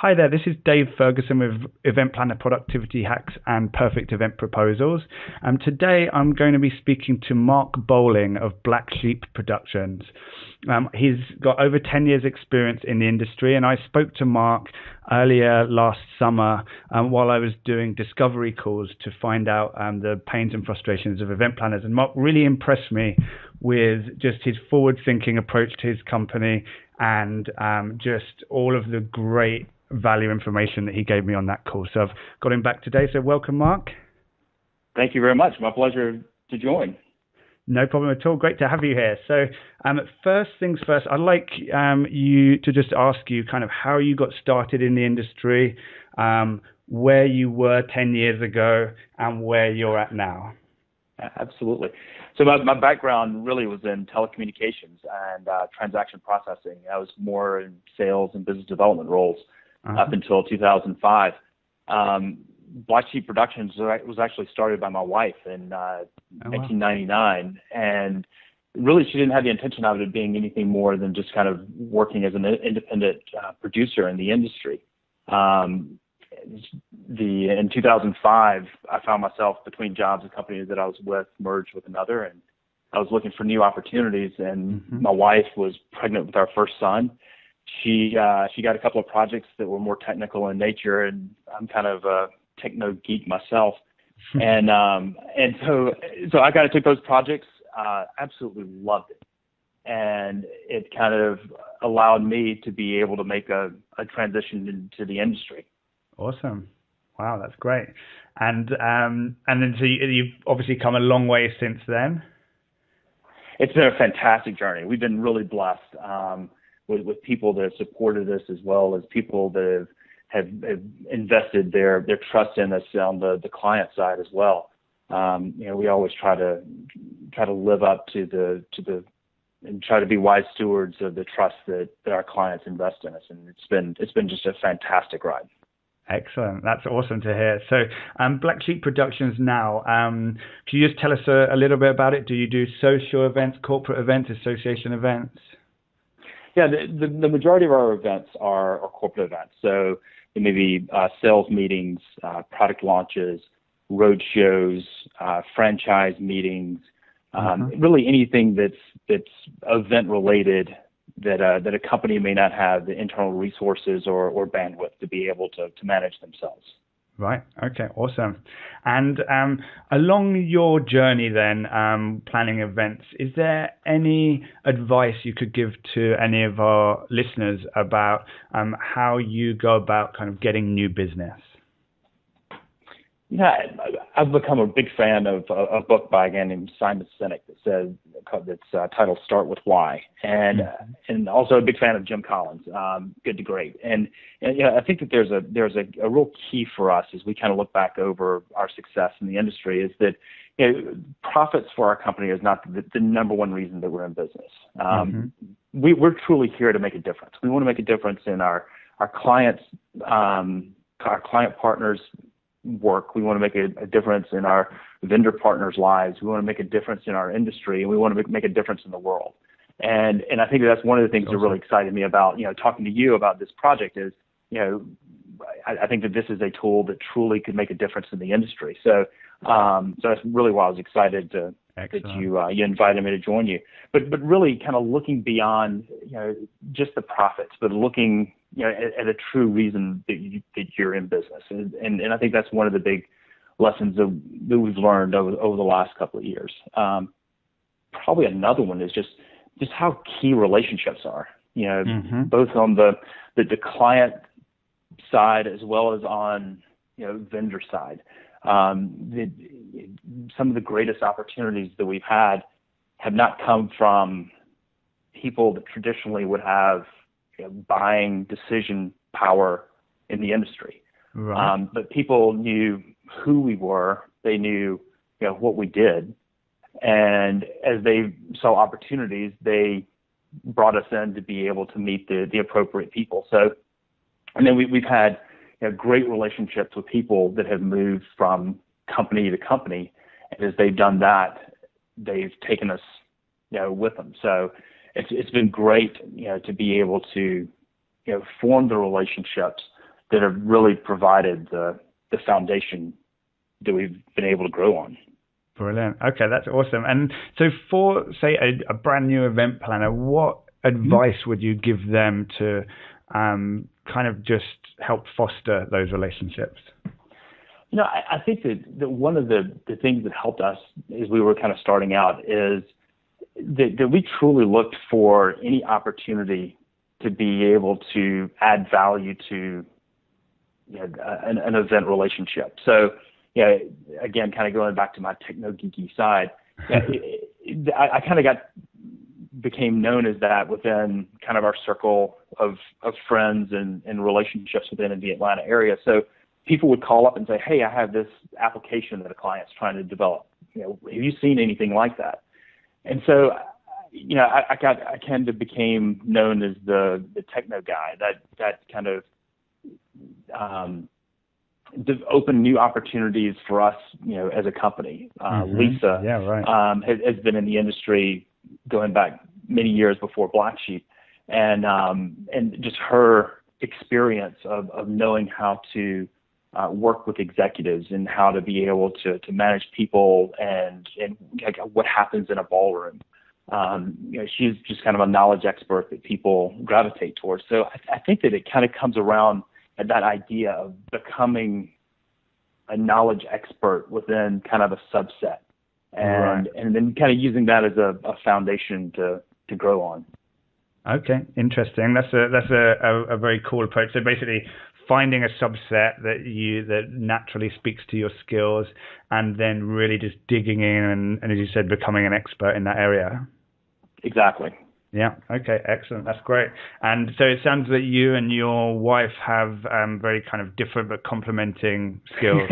Hi there, this is Dave Ferguson with Event Planner Productivity Hacks and Perfect Event Proposals. Today I'm going to be speaking to Mark Bowling of Black Sheep Productions. He's got over 10 years experience in the industry, and I spoke to Mark earlier last summer while I was doing discovery calls to find out the pains and frustrations of event planners. And Mark really impressed me with just his forward-thinking approach to his company and just all of the great value information that he gave me on that call. So I've got him back today. So welcome, Mark. Thank you very much. My pleasure to join. No problem at all. Great to have you here. So first things first, I'd like you to just ask you kind of how you got started in the industry, where you were 10 years ago, and where you're at now. Absolutely. So my background really was in telecommunications and transaction processing. I was more in sales and business development roles up until 2005. Black Sheep Productions was actually started by my wife in 1999, and really she didn't have the intention of it being anything more than just kind of working as an independent producer in the industry. In 2005, I found myself between jobs. A company that I was with merged with another, and I was looking for new opportunities. And my wife was pregnant with our first son. She got a couple of projects that were more technical in nature, and I'm kind of a techno geek myself, and so I kind of took those projects, absolutely loved it, and it kind of allowed me to be able to make a transition into the industry. Awesome. Wow, that's great. And then so you've obviously come a long way since then. It's been a fantastic journey. We've been really blessed with people that have supported us, as well as people that have invested their trust in us on the client side as well. We always try to live up to and try to be wise stewards of the trust that our clients invest in us, and it's been just a fantastic ride. Excellent. That's awesome to hear. So Black Sheep Productions now, can you just tell us a little bit about it? Do you do social events, corporate events, association events? Yeah, the majority of our events are corporate events. So it may be sales meetings, product launches, road shows, franchise meetings, really anything that's event related that a company may not have the internal resources or bandwidth to be able to manage themselves. Right. Okay. Awesome. And along your journey then, planning events, is there any advice you could give to any of our listeners about how you go about kind of getting new business? Yeah, I've become a big fan of a book by a guy named Simon Sinek that's titled "Start with Why," and also a big fan of Jim Collins, Good to Great. And I think that there's a real key for us as we kind of look back over our success in the industry is that profits for our company is not the number one reason that we're in business. We're truly here to make a difference. We want to make a difference in our clients, our client partners' work. We want to make a difference in our vendor partners' lives. We want to make a difference in our industry, and we want to make a difference in the world. And I think that's one of the things that really excited me about talking to you about this project is I think that this is a tool that truly could make a difference in the industry. So that's really why I was excited that you invited me to join you. But really kind of looking beyond just the profits, but looking at a true reason that you're in business. And I think that's one of the big lessons that we've learned over the last couple of years. Probably another one is just how key relationships are, both on the client side as well as on, vendor side. Some of the greatest opportunities that we've had have not come from people that traditionally would have buying decision power in the industry. Right. But people knew who we were. They knew, what we did. And as they saw opportunities, they brought us in to be able to meet the appropriate people. So, and then we've had great relationships with people that have moved from company to company. And as they've done that, they've taken us, with them. So it's been great, to be able to, form the relationships that have really provided the foundation that we've been able to grow on. Brilliant. Okay, that's awesome. And so for, say, a brand new event planner, what advice would you give them to kind of just help foster those relationships? I think that one of the things that helped us as we were kind of starting out is that we truly looked for any opportunity to be able to add value to an event relationship. So, again, kind of going back to my techno-geeky side, I kind of became known as that within kind of our circle of friends and relationships within the Atlanta area. So people would call up and say, hey, I have this application that a client's trying to develop. Have you seen anything like that? And so, I kind of became known as the techno guy that kind of opened new opportunities for us, as a company. Lisa has been in the industry going back many years before Black Sheep, and just her experience of knowing how to work with executives and how to be able to manage people and what happens in a ballroom. She's just kind of a knowledge expert that people gravitate towards. So I think that it kind of comes around at that idea of becoming a knowledge expert within kind of a subset, and then kind of using that as a foundation to grow on. Okay, interesting. That's a very cool approach. So basically, finding a subset that naturally speaks to your skills, and then really just digging in and as you said, becoming an expert in that area. Exactly. Yeah. Okay. Excellent. That's great. And so it sounds that you and your wife have very kind of different but complementing skills.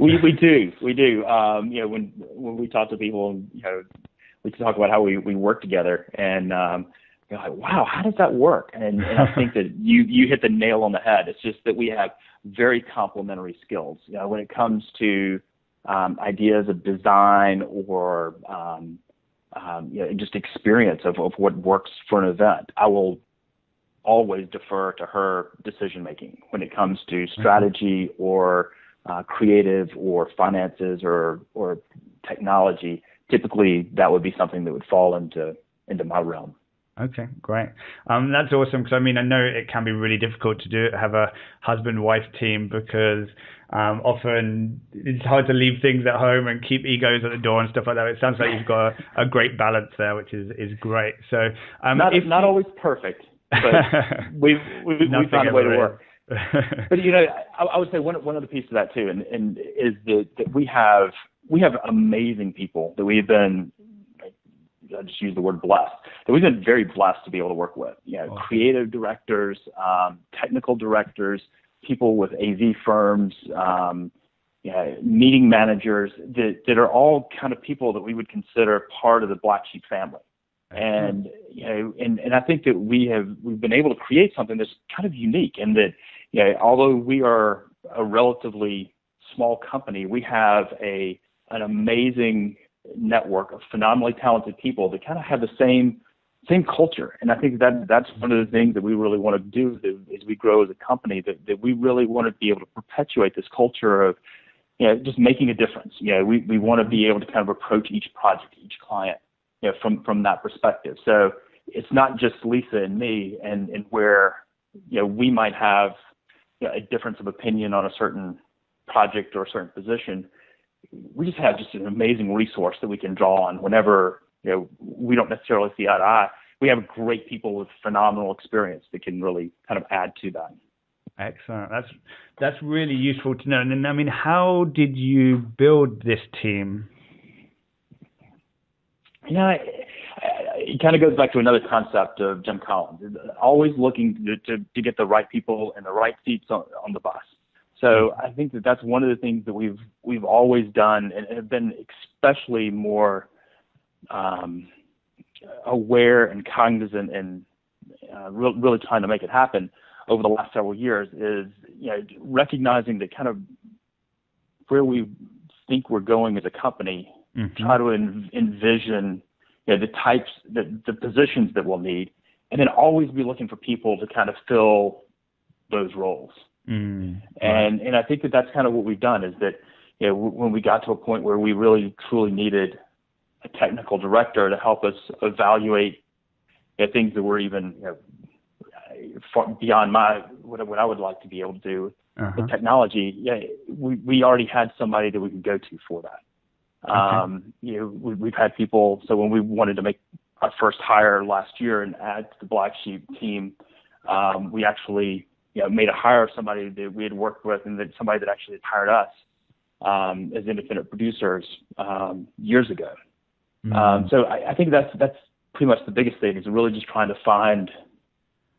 We do. When we talk to people, we talk about how we work together, and you're like, wow, how does that work? And I think that you hit the nail on the head. It's just that we have very complementary skills. When it comes to ideas of design or just experience of what works for an event, I will always defer to her decision making when it comes to strategy or creative or finances or technology. Typically, that would be something that would fall into my realm. Okay, great. That's awesome, because I know it can be really difficult to have a husband-wife team, because often it's hard to leave things at home and keep egos at the door and stuff like that. It sounds like you've got a great balance there, which is great. So not always perfect, but we've found a way to work. But I would say one of the pieces of that too, and is that we have amazing people that we've been. I just use the word blessed. That we've been very blessed to be able to work with. Creative directors, technical directors, people with AV firms, meeting managers that are all kind of people that we would consider part of the Black Sheep family. And and I think that we've been able to create something that's kind of unique, and that although we are a relatively small company, we have an amazing network of phenomenally talented people that kind of have the same culture. And I think that's one of the things that we really want to do as we grow as a company, that we really want to be able to perpetuate this culture of just making a difference. We want to be able to kind of approach each project, each client from that perspective. So it's not just Lisa and me and where we might have a difference of opinion on a certain project or a certain position. We just have an amazing resource that we can draw on whenever we don't necessarily see eye to eye. We have great people with phenomenal experience that can really kind of add to that. Excellent. That's really useful to know. And then, how did you build this team? It kind of goes back to another concept of Jim Collins. Always looking to get the right people in the right seats on the bus. So I think that's one of the things that we've always done, and have been especially more aware and cognizant, and really trying to make it happen over the last several years, is recognizing that kind of where we think we're going as a company, try to envision the positions that we'll need, and then always be looking for people to kind of fill those roles. Right. And I think that that's kind of what we've done is that, when we got to a point where we really truly needed a technical director to help us evaluate things that were even far beyond what I would like to be able to do with technology. We already had somebody that we could go to for that. We've had people. So when we wanted to make our first hire last year and add to the Black Sheep team, we actually made a hire of somebody that we had worked with, and that somebody that actually had hired us as independent producers years ago. So I think that's pretty much the biggest thing, is really just trying to find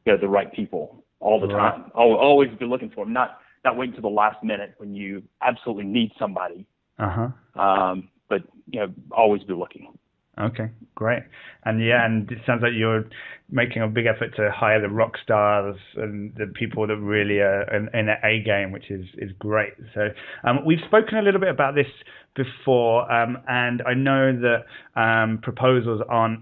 the right people all the time. I'll always be looking for them, not waiting to the last minute when you absolutely need somebody. But always be looking. Okay, great. And it sounds like you're making a big effort to hire the rock stars and the people that really are in an A game, which is great. So we've spoken a little bit about this before, and I know that proposals aren't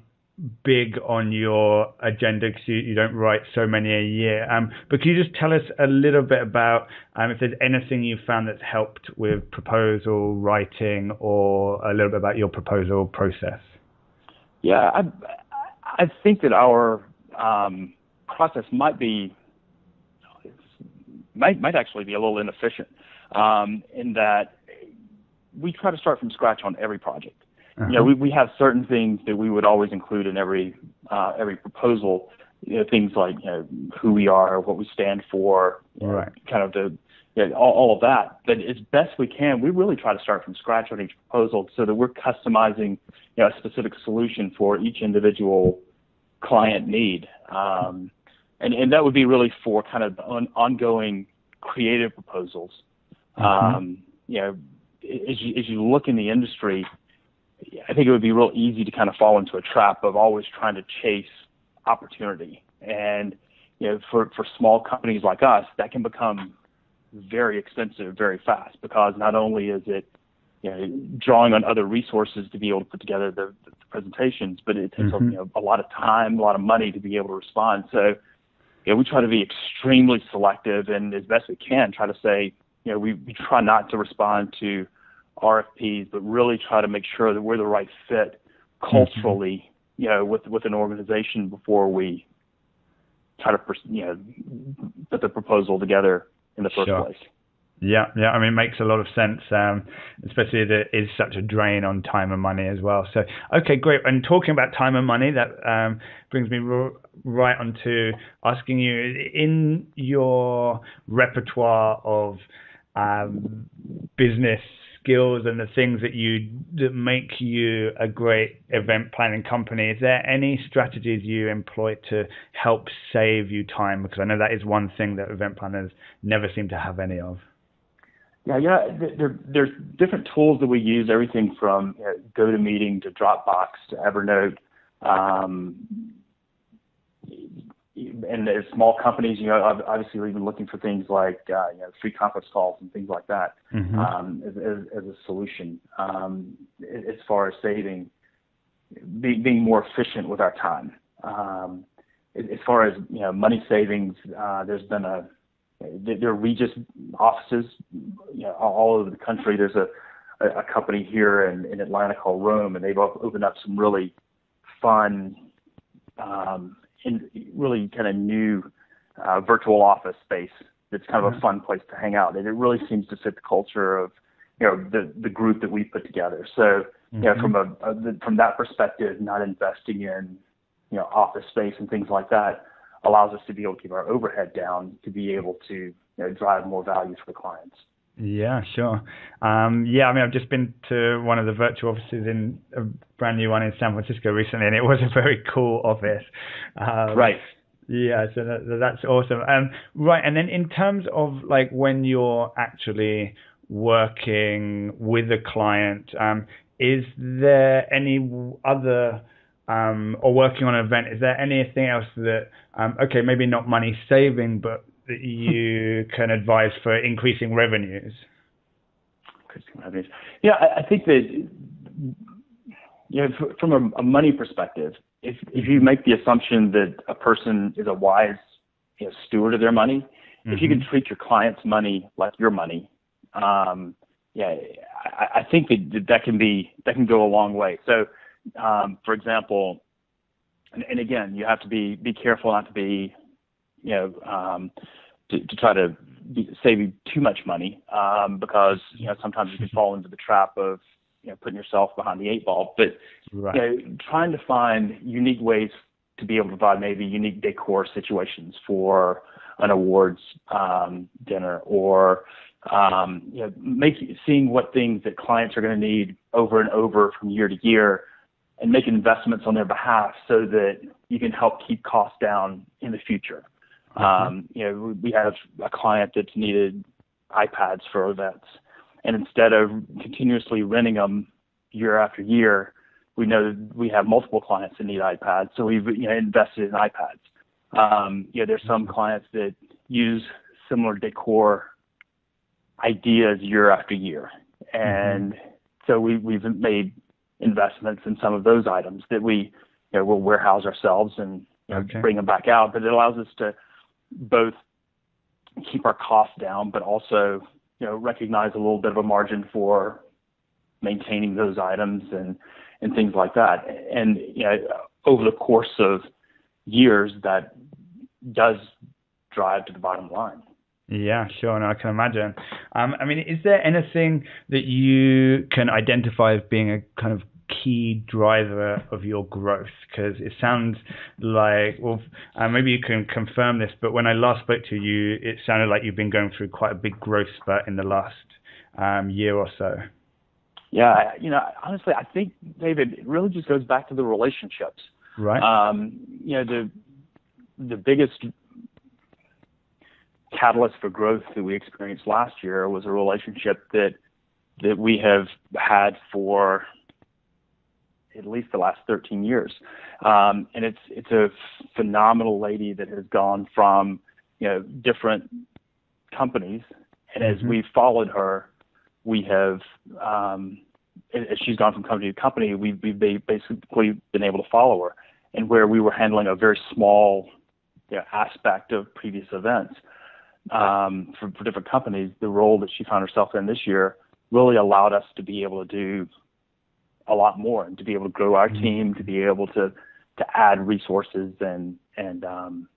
big on your agenda because you don't write so many a year. But can you just tell us a little bit about if there's anything you found that's helped with proposal writing, or a little bit about your proposal process? Yeah, I think that our process might actually be a little inefficient in that we try to start from scratch on every project. We have certain things that we would always include in every proposal. Things like who we are, what we stand for, kind of all of that. But as best we can, we really try to start from scratch on each proposal, so that we're customizing a specific solution for each individual client need. And that would be really for kind of ongoing creative proposals. As you look in the industry, I think it would be real easy to kind of fall into a trap of always trying to chase opportunity. And for small companies like us, that can become very expensive very fast, because not only is it drawing on other resources to be able to put together the presentations, but it takes a lot of time, a lot of money to be able to respond. So we try to be extremely selective, and as best we can try to say we try not to respond to RFPs, but really try to make sure that we're the right fit culturally with an organization before we try to put the proposal together in the first place. Yeah. I mean, it makes a lot of sense, especially that it is such a drain on time and money as well. So, okay, great. And talking about time and money, that brings me right on to asking you, in your repertoire of business skills and the things that make you a great event planning company, is there any strategies you employ to help save you time? Because I know that is one thing that event planners never seem to have any of. There's different tools that we use, everything from GoToMeeting to Dropbox to Evernote. And as small companies, obviously we're even looking for things like free conference calls and things like that as a solution. As far as saving, being more efficient with our time. As far as money savings, there's been there are Regis offices all over the country. There's a company here in Atlanta called Rome, and they've opened up some really fun and really kind of new virtual office space that's kind of a fun place to hang out. And it really seems to fit the culture of the group that we put together. So from that perspective, not investing in office space and things like that allows us to be able to keep our overhead down, to be able to drive more value for the clients. Yeah, sure. I mean, I've just been to one of the virtual offices in a brand new one in San Francisco recently, and it was a very cool office. Right. Yeah, so that's awesome. Right, and then in terms of like when you're actually working with a client, is there any other or working on an event, is there anything else that, maybe not money saving, but that you can advise for increasing revenues? Yeah, I think that from a money perspective, if you make the assumption that a person is a wise steward of their money, if you can treat your client's money like your money, yeah, I think that can go a long way. So, for example, and again, you have to be careful not to be, to try to save you too much money, because sometimes you can fall into the trap of putting yourself behind the eight ball. But trying to find unique ways to be able to provide maybe unique decor situations for an awards dinner, or seeing what things that clients are going to need over and over from year to year, and making investments on their behalf so that you can help keep costs down in the future. We have a client that's needed iPads for events, and instead of continuously renting them year after year, we know that we have multiple clients that need iPads, so we've invested in iPads. There's some clients that use similar decor ideas year after year, and so we've made investments in some of those items that we will warehouse ourselves and bring them back out. But it allows us to both keep our costs down, but also recognize a little bit of a margin for maintaining those items and things like that. And over the course of years, that does drive to the bottom line. Yeah, sure. No, I can imagine. I mean, is there anything that you can identify as being a kind of key driver of your growth? Because it sounds like, maybe you can confirm this, but when I last spoke to you, it sounded like you've been going through quite a big growth spurt in the last year or so. Yeah, honestly, I think, David, it really just goes back to the relationships. Right. The biggest catalyst for growth that we experienced last year was a relationship that we have had for at least the last 13 years. And it's a phenomenal lady that has gone from, different companies. And as we've followed her, we have, as she's gone from company to company, we've basically been able to follow her. And where we were handling a very small aspect of previous events for different companies, the role that she found herself in this year really allowed us to be able to do a lot more, and to be able to grow our team, to be able to add resources and kind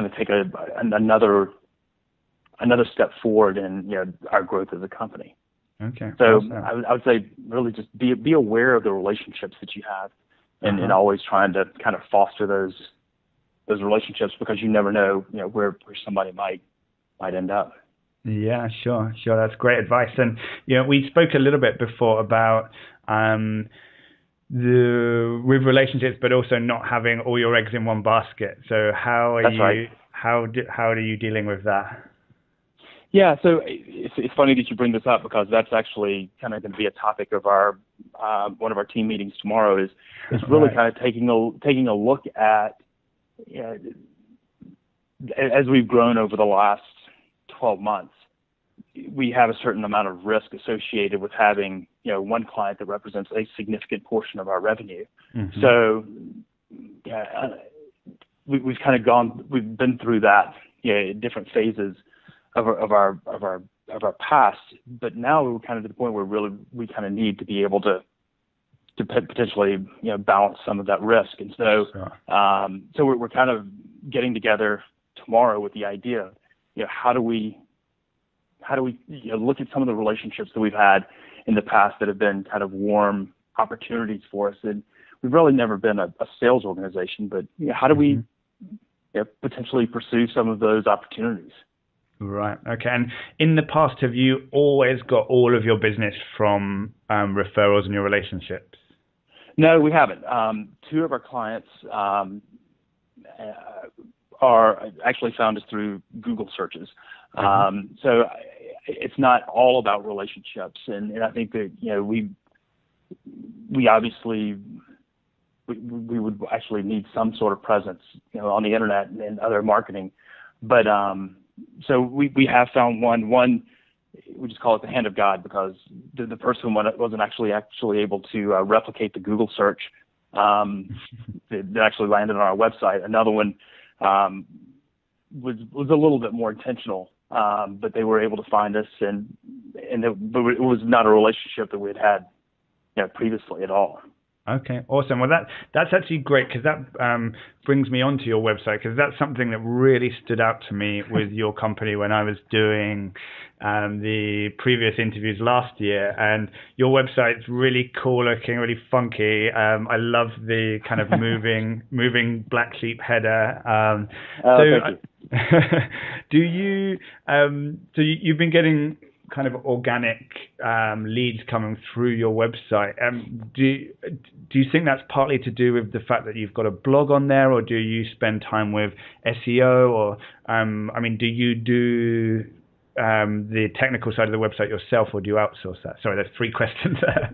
of take another step forward in our growth as a company. Okay. So I would say really just be aware of the relationships that you have, and always trying to kind of foster those relationships, because you never know where somebody might end up. Yeah, sure. That's great advice. And we spoke a little bit before about with relationships, but also not having all your eggs in one basket. So how are how are you dealing with that? Yeah, so it's funny that you bring this up, because that's actually kind of going to be a topic of our one of our team meetings tomorrow. Is really kind of taking a look at, as we've grown over the last 12 months, we have a certain amount of risk associated with having one client that represents a significant portion of our revenue. So we've been through that different phases of our past, but now we're kind of to the point where really we kind of need to be able to potentially balance some of that risk. And so so we're kind of getting together tomorrow with the idea, how do we look at some of the relationships that we've had in the past that have been kind of warm opportunities for us. And we've really never been a sales organization, but how do we potentially pursue some of those opportunities? Right. Okay. And in the past, have you always got all of your business from referrals and your relationships? No, we haven't. Two of our clients are actually found us through Google searches. So it's not all about relationships. And I think that, we obviously, we would actually need some sort of presence, on the internet and other marketing. But, so we have found one, we just call it the hand of God, because the person wasn't actually able to replicate the Google search that actually landed on our website. Another one was a little bit more intentional. But they were able to find us, but it was not a relationship that we had previously at all. Okay, awesome. Well, that's actually great, because that brings me onto your website, because that's something that really stood out to me with your company when I was doing the previous interviews last year. And your website's really cool looking, really funky. I love the kind of moving black sheep header. Thank you. So you've been getting kind of organic leads coming through your website. Do you think that's partly to do with the fact that you've got a blog on there, or do you spend time with SEO, or do you do the technical side of the website yourself, or do you outsource that? Sorry, there's 3 questions there.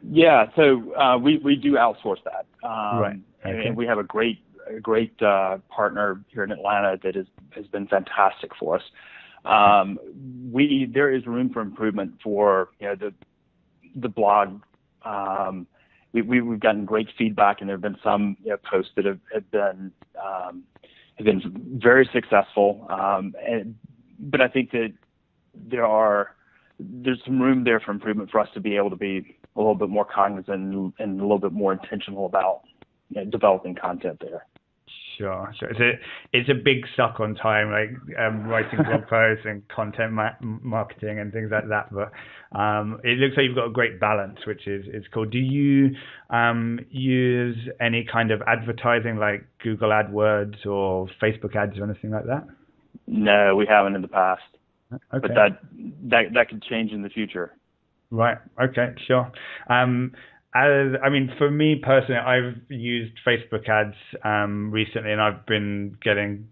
Yeah, so we do outsource that, right? Okay. And we have a great partner here in Atlanta that has been fantastic for us. There is room for improvement for the blog. We've gotten great feedback, and there have been some posts that have been very successful. But I think that there's some room there for improvement for us to be able to be a little bit more cognizant and a little bit more intentional about developing content there. Sure. It's a big suck on time, like writing blog posts and content marketing and things like that. But it looks like you've got a great balance, which is cool. Do you use any kind of advertising like Google AdWords or Facebook ads or anything like that? No, we haven't in the past. Okay. But that could change in the future. Right. Okay. Sure. For me personally, I've used Facebook ads recently, and I've been getting.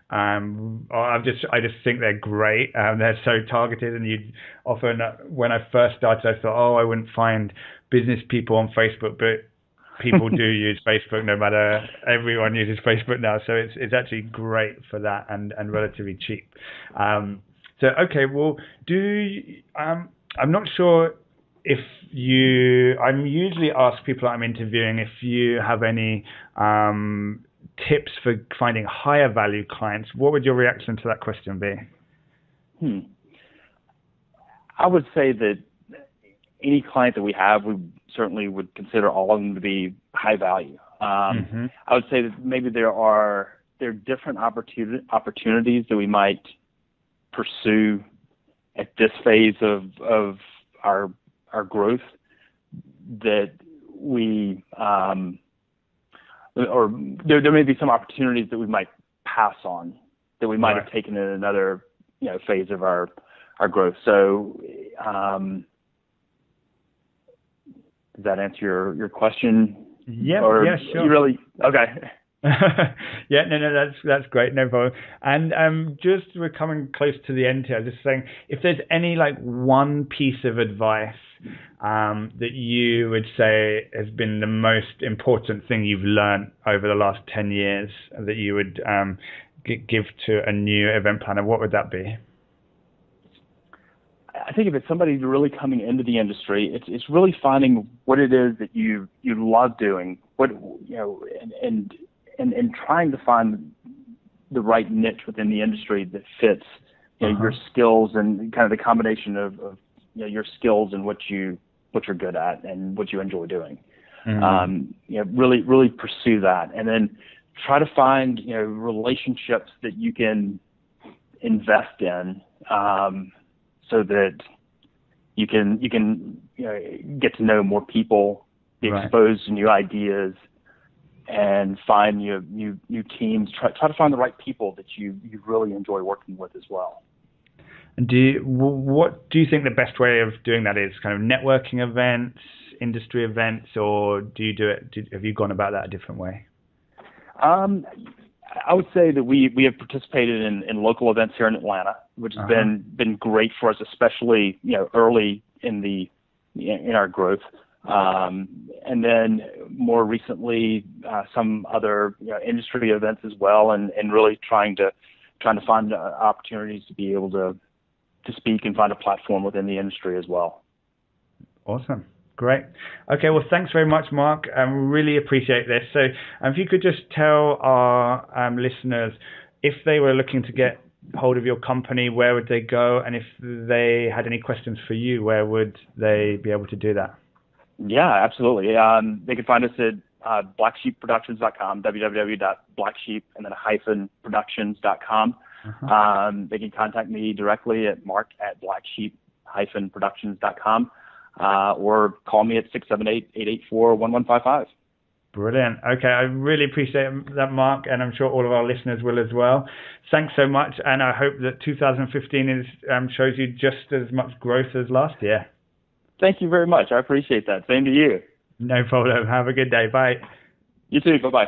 I just think they're great. They're so targeted, and you often, when I first started, I thought, I wouldn't find business people on Facebook, but people do use Facebook. No matter, everyone uses Facebook now, so it's actually great for that, and relatively cheap. Okay, well, I'm not sure. I'm usually ask people that I'm interviewing if you have any tips for finding higher value clients. What would your reaction to that question be? I would say that any client that we have, we certainly would consider all of them to be high value. I would say that maybe there are different opportunities that we might pursue at this phase of our growth that we or there may be some opportunities that we might pass on that we might have taken in another phase of our growth. So does that answer your question? Yeah, sure. You really okay. Yeah, no, that's great, no problem. And just we're coming close to the end here. I'm just saying, if there's any one piece of advice that you would say has been the most important thing you've learned over the last 10 years that you would give to a new event planner, what would that be? I think if it's somebody really coming into the industry, it's really finding what it is that you love doing, and trying to find the right niche within the industry that fits your skills and kind of the combination of your skills and what you're good at and what you enjoy doing. Really pursue that, and then try to find relationships that you can invest in, so that you can get to know more people, be exposed to new ideas, and find new teams. Try to find the right people that you really enjoy working with as well. And what do you think the best way of doing that is? Kind of networking events, industry events, or do you do it? Have you gone about that a different way? I would say that we have participated in local events here in Atlanta, which has been great for us, especially early in our growth. And then more recently, some other industry events as well, and really trying to find opportunities to be able to speak and find a platform within the industry as well. Awesome. Great. Okay, well, thanks very much, Mark. Really appreciate this. So if you could just tell our listeners if they were looking to get hold of your company, where would they go? And if they had any questions for you, where would they be able to do that? Yeah, absolutely. They can find us at blacksheepproductions.com, www.blacksheep and then -productions.com. They can contact me directly at mark@blacksheep-productions.com, or call me at 678-884-1155. Brilliant. Okay, I really appreciate that, Mark, and I'm sure all of our listeners will as well. Thanks so much, and I hope that 2015 shows you just as much growth as last year. Thank you very much. I appreciate that. Same to you. No problem. Have a good day. Bye. You too. Bye-bye.